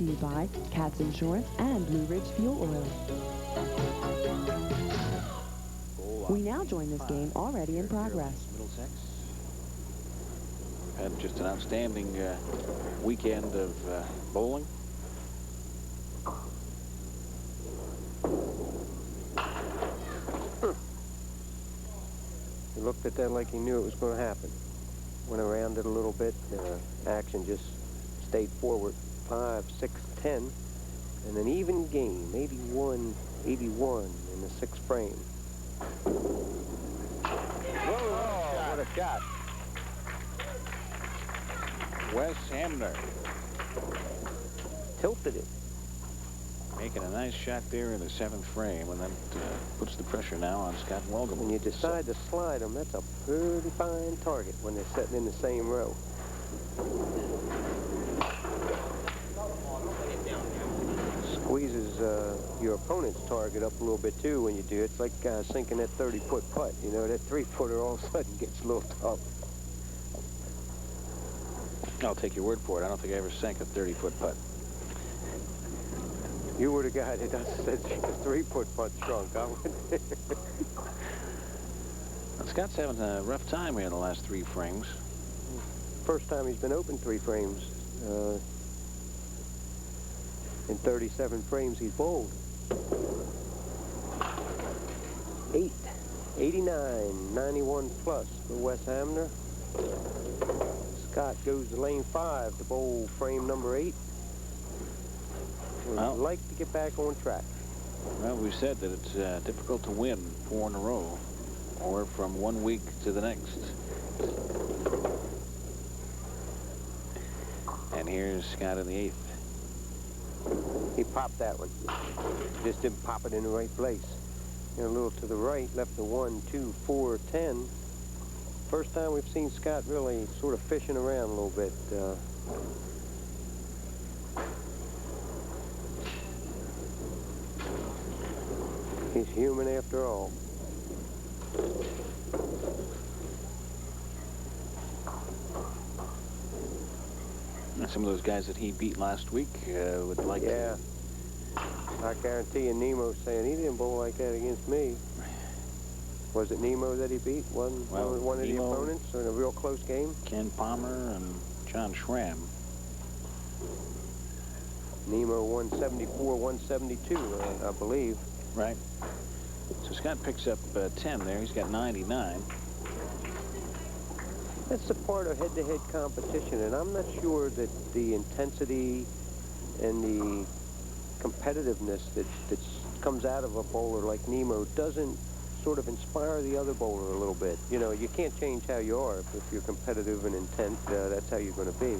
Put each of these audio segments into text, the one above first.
to you by Cat's Insurance and Blue Ridge Fuel Oil. We now join this game already in progress. Middlesex. We've had just an outstanding weekend of bowling. He looked at that like he knew it was going to happen. Went around it a little bit. Action just stayed forward. 5, 6, 10. And an even game. 81, 81 in the 6th frame. Whoa, what a shot. Wes Hamner Tilted it. making a nice shot there in the 7th frame, and that puts the pressure now on Scott Wolgamuth. When you decide to slide them, that's a pretty fine target when they're sitting in the same row. Squeezes your opponent's target up a little bit too when you do it. It's like sinking that 30-foot putt. You know, that 3-footer all of a sudden gets a little tough. I'll take your word for it. I don't think I ever sank a 30-foot putt. You were the guy that said the 3-foot putt shrunk. I would. Scott's having a rough time here in the last 3 frames. First time he's been open 3 frames. In 37 frames he's bowled. 8, 89, 91 plus for Wes Hamner. Scott goes to lane 5 to bowl frame number 8. Would like to get back on track. Well, we said that it's difficult to win 4 in a row, or from one week to the next. And here's Scott in the 8th. He popped that one. Just didn't pop it in the right place. And a little to the right, left the 1, 2, 4, 10. First time we've seen Scott really sort of fishing around a little bit. He's human after all. Some of those guys that he beat last week would like to. I guarantee you Nemo's saying he didn't bowl like that against me. Was it Nemo that he beat? One of the opponents in a real close game? Ken Palmer and John Schramm. Nemo 174, 172, I believe. Right. So Scott picks up 10 there. He's got 99. That's the part of head-to-head competition, and I'm not sure that the intensity and the competitiveness that comes out of a bowler like Nemo doesn't sort of inspire the other bowler a little bit. You know, you can't change how you are. If you're competitive and intent, that's how you're going to be.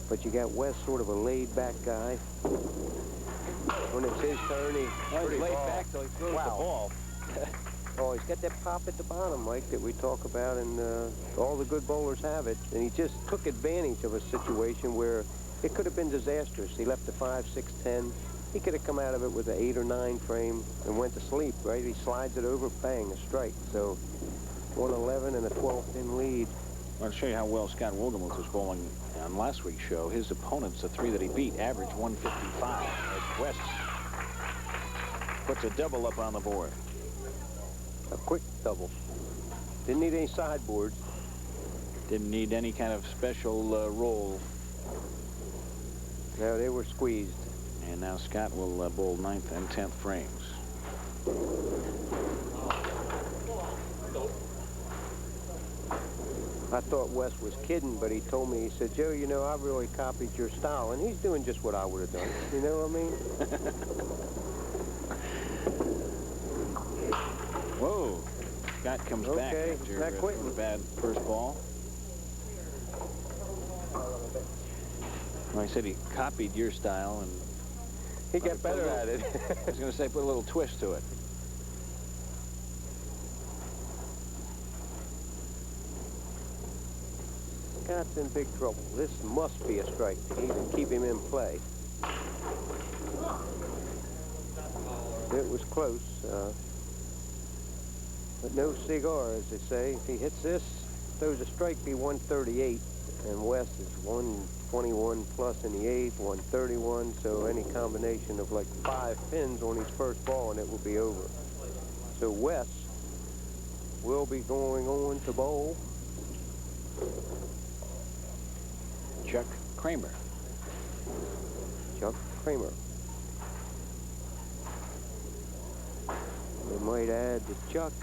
But you got Wes, sort of a laid-back guy. When it's his turn, he's laid back till he throws the ball. Oh, he's got that pop at the bottom, Mike, that we talk about, and all the good bowlers have it. And he just took advantage of a situation where it could have been disastrous. He left the 5, 6, 10. He could have come out of it with an 8 or 9 frame and went to sleep, right? He slides it over, bang, a strike. So 111 and a 12-pin lead. I'll show you how well Scott Wolgamuth was bowling on last week's show. His opponents, the 3 that he beat, averaged 155. As Wes puts a double up on the board. A quick double. Didn't need any sideboards. Didn't need any kind of special roll. No, they were squeezed. And now Scott will bowl 9th and 10th frames. I thought Wes was kidding, but he told me, he said, Joe, you know, I really copied your style. And he's doing just what I would have done. You know what I mean? Whoa. Scott comes back after a bad first ball. Well, I said he copied your style, and he got better at it. I was going to say put a little twist to it. Scott's in big trouble. This must be a strike to even keep him in play. It was close. But no cigar, as they say. If he hits this, throws a strike, be 138, and West is 121 plus in the 8th, 131, so any combination of like 5 pins on his first ball and it will be over. So Wes will be going on to bowl. Chuck Kramer. Chuck Kramer. We might add to Chuck.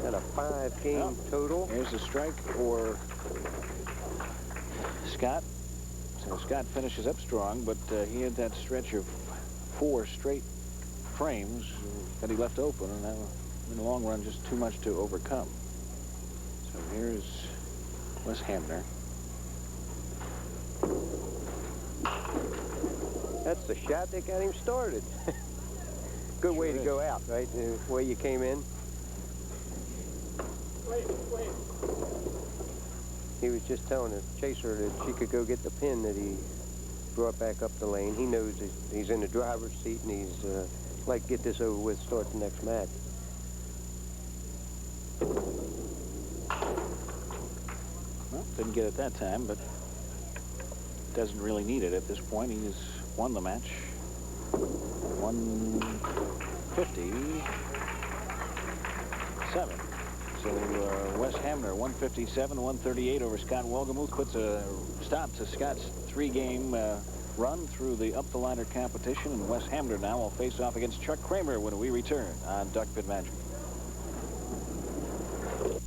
Got a 5-game total. Here's a strike for Scott. So Scott finishes up strong, but he had that stretch of 4 straight frames that he left open, and that was, in the long run, just too much to overcome. So here's Wes Hamner. That's the shot that got him started. Good way to go out, right? The way you came in. He was just telling the chaser that she could go get the pin that he brought back up the lane. He knows he's in the driver's seat and he's like, get this over with, start the next match. Well, didn't get it that time, but doesn't really need it at this point. He's won the match. 157. So Wes Hamner, 157, 138 over Scott Wolgamuth, puts a stop to Scott's 3-game run through the up-the-ladder competition. And Wes Hamner now will face off against Chuck Kramer when we return on Duckpin Magic.